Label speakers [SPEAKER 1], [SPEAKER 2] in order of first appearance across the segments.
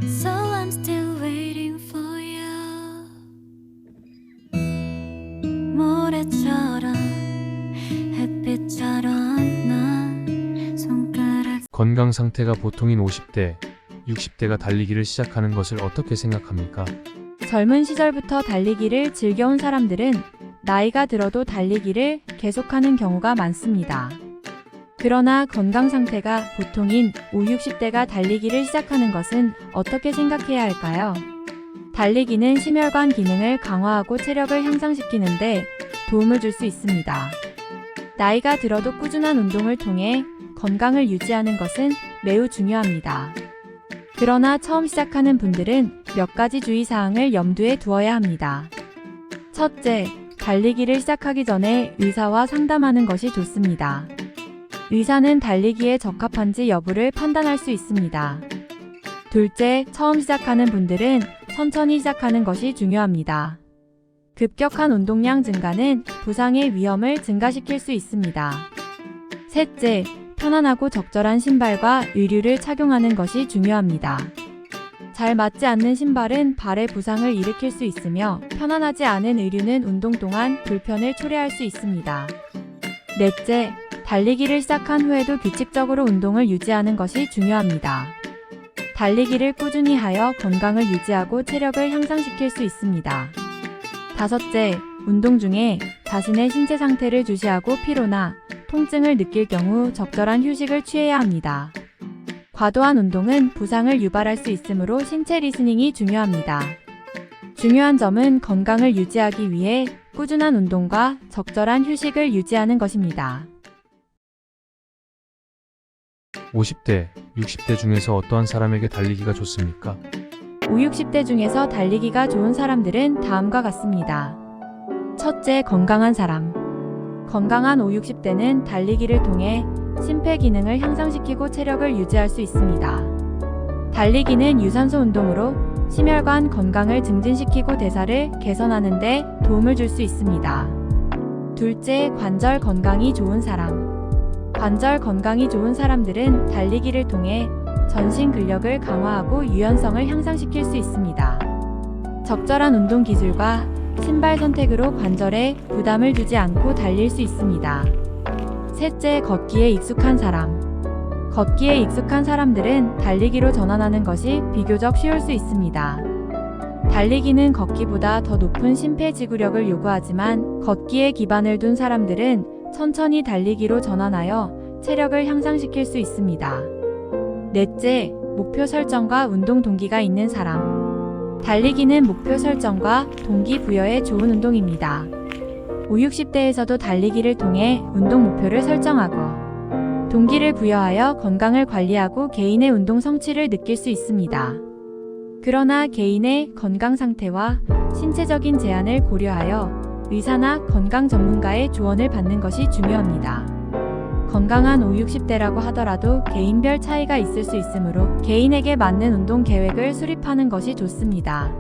[SPEAKER 1] So I'm still waiting for you. 모래처럼 햇빛처럼 난 손가락.
[SPEAKER 2] 건강 상태가 보통인 50대, 60대가 달리기를 시작하는 것을 어떻게 생각합니까?
[SPEAKER 3] 젊은 시절부터 달리기를 즐겨온 사람들은 나이가 들어도 달리기를 계속하는 경우가 많습니다. 그러나 건강 상태가 보통인 5, 60대가 달리기를 시작하는 것은 어떻게 생각해야 할까요? 달리기는 심혈관 기능을 강화하고 체력을 향상시키는데 도움을 줄 수 있습니다. 나이가 들어도 꾸준한 운동을 통해 건강을 유지하는 것은 매우 중요합니다. 그러나 처음 시작하는 분들은 몇 가지 주의사항을 염두에 두어야 합니다. 첫째, 달리기를 시작하기 전에 의사와 상담하는 것이 좋습니다. 의사는 달리기에 적합한지 여부를 판단할 수 있습니다. 둘째, 처음 시작하는 분들은 천천히 시작하는 것이 중요합니다. 급격한 운동량 증가는 부상의 위험을 증가시킬 수 있습니다. 셋째, 편안하고 적절한 신발과 의류를 착용하는 것이 중요합니다. 잘 맞지 않는 신발은 발에 부상을 일으킬 수 있으며 편안하지 않은 의류는 운동 동안 불편을 초래할 수 있습니다. 넷째, 달리기를 시작한 후에도 규칙적으로 운동을 유지하는 것이 중요합니다. 달리기를 꾸준히 하여 건강을 유지하고 체력을 향상시킬 수 있습니다. 다섯째, 운동 중에 자신의 신체 상태를 주시하고 피로나 통증을 느낄 경우 적절한 휴식을 취해야 합니다. 과도한 운동은 부상을 유발할 수 있으므로 신체 리스닝이 중요합니다. 중요한 점은 건강을 유지하기 위해 꾸준한 운동과 적절한 휴식을 유지하는 것입니다.
[SPEAKER 2] 50대, 60대 중에서 어떠한 사람에게 달리기가 좋습니까?
[SPEAKER 3] 5, 60대 중에서 달리기가 좋은 사람들은 다음과 같습니다. 첫째, 건강한 사람. 건강한 5, 60대는 달리기를 통해 심폐 기능을 향상시키고 체력을 유지할 수 있습니다. 달리기는 유산소 운동으로 심혈관 건강을 증진시키고 대사를 개선하는 데 도움을 줄 수 있습니다. 둘째, 관절 건강이 좋은 사람. 관절 건강이 좋은 사람들은 달리기를 통해 전신 근력을 강화하고 유연성을 향상시킬 수 있습니다. 적절한 운동 기술과 신발 선택으로 관절에 부담을 주지 않고 달릴 수 있습니다. 셋째, 걷기에 익숙한 사람. 걷기에 익숙한 사람들은 달리기로 전환하는 것이 비교적 쉬울 수 있습니다. 달리기는 걷기보다 더 높은 심폐지구력을 요구하지만 걷기에 기반을 둔 사람들은 천천히 달리기로 전환하여 체력을 향상시킬 수 있습니다. 넷째, 목표 설정과 운동 동기가 있는 사람. 달리기는 목표 설정과 동기부여에 좋은 운동입니다. 5, 60대에서도 달리기를 통해 운동 목표를 설정하고 동기를 부여하여 건강을 관리하고 개인의 운동 성취를 느낄 수 있습니다. 그러나 개인의 건강 상태와 신체적인 제한을 고려하여 의사나 건강 전문가의 조언을 받는 것이 중요합니다. 건강한 5, 60대라고 하더라도 개인별 차이가 있을 수 있으므로 개인에게 맞는 운동 계획을 수립하는 것이 좋습니다.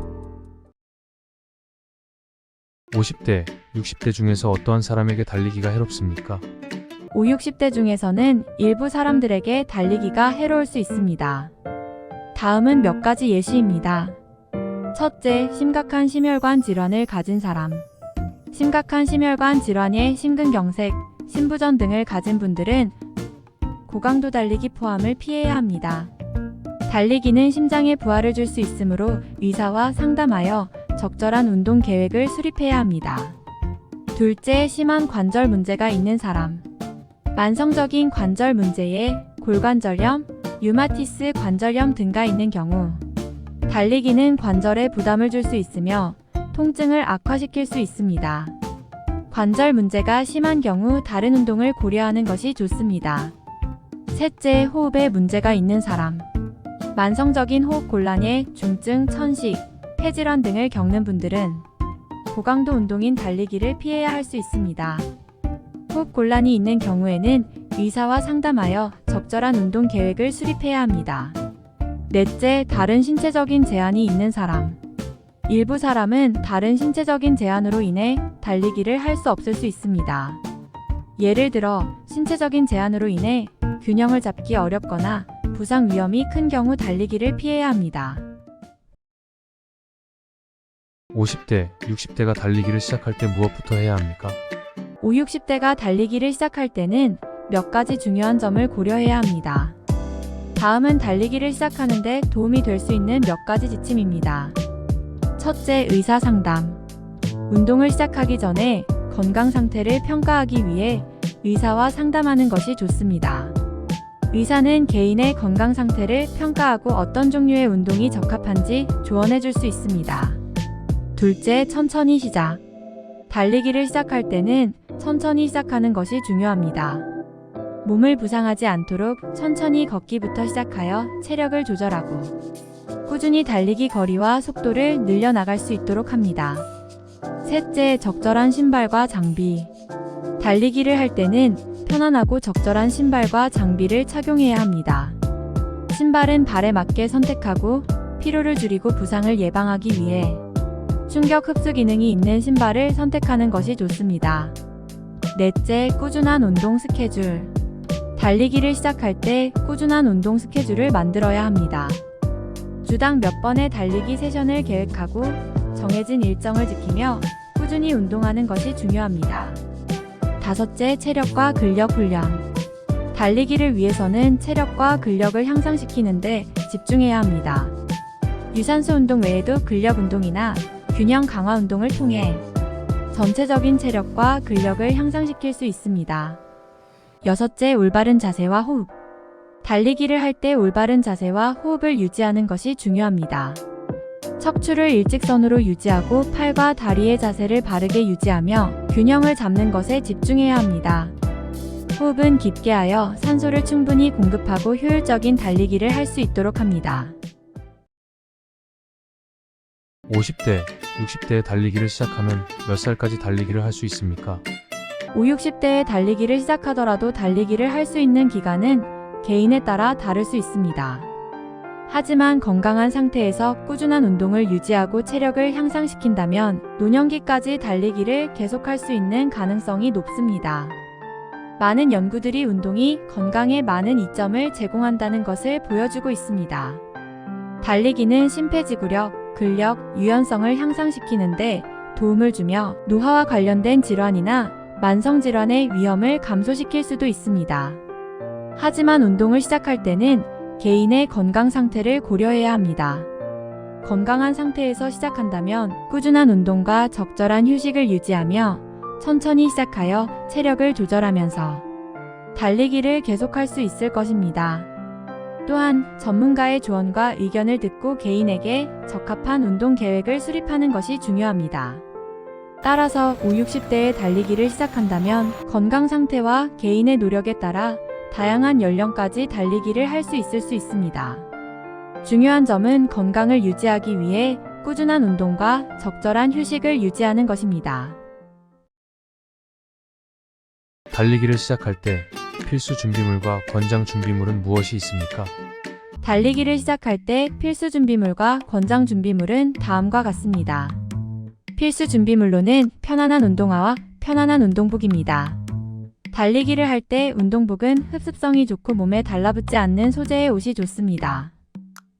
[SPEAKER 2] 50대, 60대 중에서 어떠한 사람에게 달리기가 해롭습니까?
[SPEAKER 3] 5, 60대 중에서는 일부 사람들에게 달리기가 해로울 수 있습니다. 다음은 몇 가지 예시입니다. 첫째, 심각한 심혈관 질환을 가진 사람. 심각한 심혈관 질환의 심근경색, 심부전 등을 가진 분들은 고강도 달리기 포함을 피해야 합니다. 달리기는 심장에 부하를 줄 수 있으므로 의사와 상담하여 적절한 운동 계획을 수립해야 합니다. 둘째, 심한 관절 문제가 있는 사람. 만성적인 관절 문제에 골관절염, 류마티스 관절염 등가 있는 경우 달리기는 관절에 부담을 줄 수 있으며 통증을 악화시킬 수 있습니다. 관절 문제가 심한 경우 다른 운동을 고려하는 것이 좋습니다. 셋째, 호흡에 문제가 있는 사람. 만성적인 호흡 곤란에 중증, 천식, 폐질환 등을 겪는 분들은 고강도 운동인 달리기를 피해야 할 수 있습니다. 호흡 곤란이 있는 경우에는 의사와 상담하여 적절한 운동 계획을 수립해야 합니다. 넷째, 다른 신체적인 제한이 있는 사람. 일부 사람은 다른 신체적인 제한으로 인해 달리기를 할 수 없을 수 있습니다. 예를 들어 신체적인 제한으로 인해 균형을 잡기 어렵거나 부상 위험이 큰 경우 달리기를 피해야 합니다.
[SPEAKER 2] 50대, 60대가 달리기를 시작할 때 무엇부터 해야 합니까?
[SPEAKER 3] 5, 60대가 달리기를 시작할 때는 몇 가지 중요한 점을 고려해야 합니다. 다음은 달리기를 시작하는데 도움이 될 수 있는 몇 가지 지침입니다. 첫째, 의사 상담. 운동을 시작하기 전에 건강 상태를 평가하기 위해 의사와 상담하는 것이 좋습니다. 의사는 개인의 건강 상태를 평가하고 어떤 종류의 운동이 적합한지 조언해 줄 수 있습니다. 둘째, 천천히 시작. 달리기를 시작할 때는 천천히 시작하는 것이 중요합니다. 몸을 부상하지 않도록 천천히 걷기부터 시작하여 체력을 조절하고 꾸준히 달리기 거리와 속도를 늘려나갈 수 있도록 합니다. 셋째, 적절한 신발과 장비. 달리기를 할 때는 편안하고 적절한 신발과 장비를 착용해야 합니다. 신발은 발에 맞게 선택하고 피로를 줄이고 부상을 예방하기 위해 충격 흡수 기능이 있는 신발을 선택하는 것이 좋습니다. 넷째, 꾸준한 운동 스케줄. 달리기를 시작할 때 꾸준한 운동 스케줄을 만들어야 합니다. 주당 몇 번의 달리기 세션을 계획하고 정해진 일정을 지키며 꾸준히 운동하는 것이 중요합니다. 다섯째, 체력과 근력 훈련. 달리기를 위해서는 체력과 근력을 향상시키는데 집중해야 합니다. 유산소 운동 외에도 근력 운동이나 균형 강화 운동을 통해 전체적인 체력과 근력을 향상시킬 수 있습니다. 여섯째, 올바른 자세와 호흡. 달리기를 할 때 올바른 자세와 호흡을 유지하는 것이 중요합니다. 척추를 일직선으로 유지하고 팔과 다리의 자세를 바르게 유지하며 균형을 잡는 것에 집중해야 합니다. 호흡은 깊게 하여 산소를 충분히 공급하고 효율적인 달리기를 할 수 있도록 합니다.
[SPEAKER 2] 50대, 60대에 달리기를 시작하면 몇 살까지 달리기를 할 수 있습니까?
[SPEAKER 3] 5, 60대에 달리기를 시작하더라도 달리기를 할 수 있는 기간은 개인에 따라 다를 수 있습니다. 하지만 건강한 상태에서 꾸준한 운동을 유지하고 체력을 향상시킨다면 노년기까지 달리기를 계속할 수 있는 가능성이 높습니다. 많은 연구들이 운동이 건강에 많은 이점을 제공한다는 것을 보여주고 있습니다. 달리기는 심폐지구력, 근력, 유연성을 향상시키는데 도움을 주며 노화와 관련된 질환이나 만성질환의 위험을 감소시킬 수도 있습니다. 하지만 운동을 시작할 때는 개인의 건강 상태를 고려해야 합니다. 건강한 상태에서 시작한다면 꾸준한 운동과 적절한 휴식을 유지하며 천천히 시작하여 체력을 조절하면서 달리기를 계속할 수 있을 것입니다. 또한 전문가의 조언과 의견을 듣고 개인에게 적합한 운동 계획을 수립하는 것이 중요합니다. 따라서 5, 60대에 달리기를 시작한다면 건강 상태와 개인의 노력에 따라 다양한 연령까지 달리기를 할 수 있을 수 있습니다. 중요한 점은 건강을 유지하기 위해 꾸준한 운동과 적절한 휴식을 유지하는 것입니다.
[SPEAKER 2] 달리기를 시작할 때 필수 준비물과 권장 준비물은 무엇이 있습니까?
[SPEAKER 3] 달리기를 시작할 때 필수 준비물과 권장 준비물은 다음과 같습니다. 필수 준비물로는 편안한 운동화와 편안한 운동복입니다. 달리기를 할 때 운동복은 흡습성이 좋고 몸에 달라붙지 않는 소재의 옷이 좋습니다.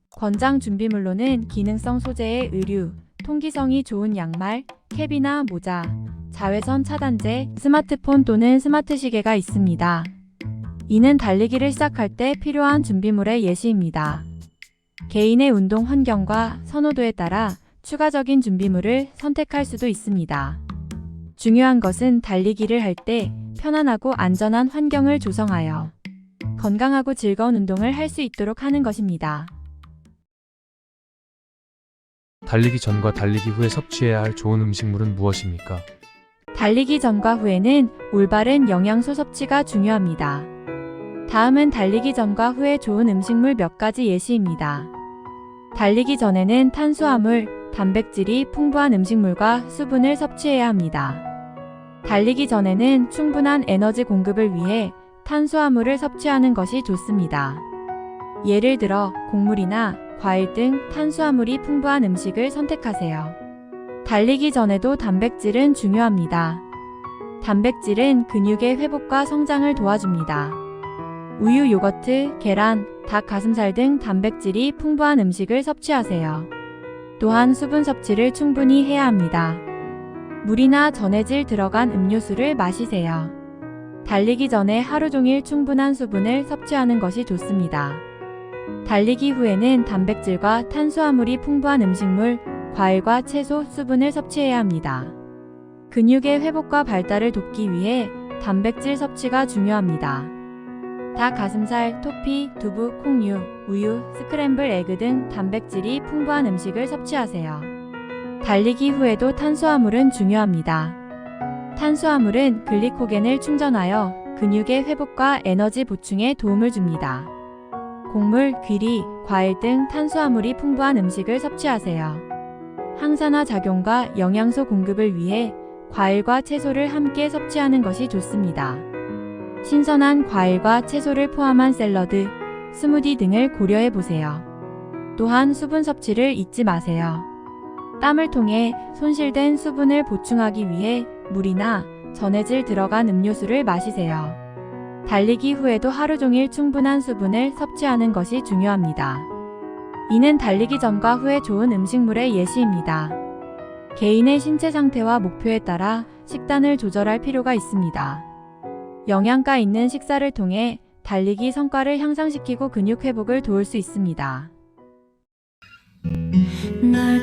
[SPEAKER 3] 권장 준비물로는 기능성 소재의 의류, 통기성이 좋은 양말, 캡이나 모자, 자외선 차단제, 스마트폰 또는 스마트 시계가 있습니다. 이는 달리기를 시작할 때 필요한 준비물의 예시입니다. 개인의 운동 환경과 선호도에 따라 추가적인 준비물을 선택할 수도 있습니다. 중요한 것은 달리기를 할 때 편안하고 안전한 환경을 조성하여 건강하고 즐거운 운동을 할 수 있도록 하는 것입니다.
[SPEAKER 2] 달리기 전과 달리기 후에 섭취해야 할 좋은 음식물은 무엇입니까?
[SPEAKER 3] 달리기 전과 후에는 올바른 영양소 섭취가 중요합니다. 다음은 달리기 전과 후에 좋은 음식물 몇 가지 예시입니다. 달리기 전에는 탄수화물, 단백질이 풍부한 음식물과 수분을 섭취해야 합니다. 달리기 전에는 충분한 에너지 공급을 위해 탄수화물을 섭취하는 것이 좋습니다. 예를 들어 곡물이나 과일 등 탄수화물이 풍부한 음식을 선택하세요. 달리기 전에도 단백질은 중요합니다. 단백질은 근육의 회복과 성장을 도와줍니다. 우유, 요거트, 계란, 닭 가슴살 등 단백질이 풍부한 음식을 섭취하세요. 또한 수분 섭취를 충분히 해야 합니다. 물이나 전해질 들어간 음료수를 마시세요. 달리기 전에 하루 종일 충분한 수분을 섭취하는 것이 좋습니다. 달리기 후에는 단백질과 탄수화물이 풍부한 음식물, 과일과 채소, 수분을 섭취해야 합니다. 근육의 회복과 발달을 돕기 위해 단백질 섭취가 중요합니다. 닭 가슴살, 토피, 두부, 콩류, 우유, 스크램블 에그 등 단백질이 풍부한 음식을 섭취하세요. 달리기 후에도 탄수화물은 중요합니다. 탄수화물은 글리코겐을 충전하여 근육의 회복과 에너지 보충에 도움을 줍니다. 곡물, 귀리, 과일 등 탄수화물이 풍부한 음식을 섭취하세요. 항산화 작용과 영양소 공급을 위해 과일과 채소를 함께 섭취하는 것이 좋습니다. 신선한 과일과 채소를 포함한 샐러드, 스무디 등을 고려해 보세요. 또한 수분 섭취를 잊지 마세요. 땀을 통해 손실된 수분을 보충하기 위해 물이나 전해질 들어간 음료수를 마시세요. 달리기 후에도 하루 종일 충분한 수분을 섭취하는 것이 중요합니다. 이는 달리기 전과 후에 좋은 음식물의 예시입니다. 개인의 신체 상태와 목표에 따라 식단을 조절할 필요가 있습니다. 영양가 있는 식사를 통해 달리기 성과를 향상시키고 근육 회복을 도울 수 있습니다.
[SPEAKER 1] 널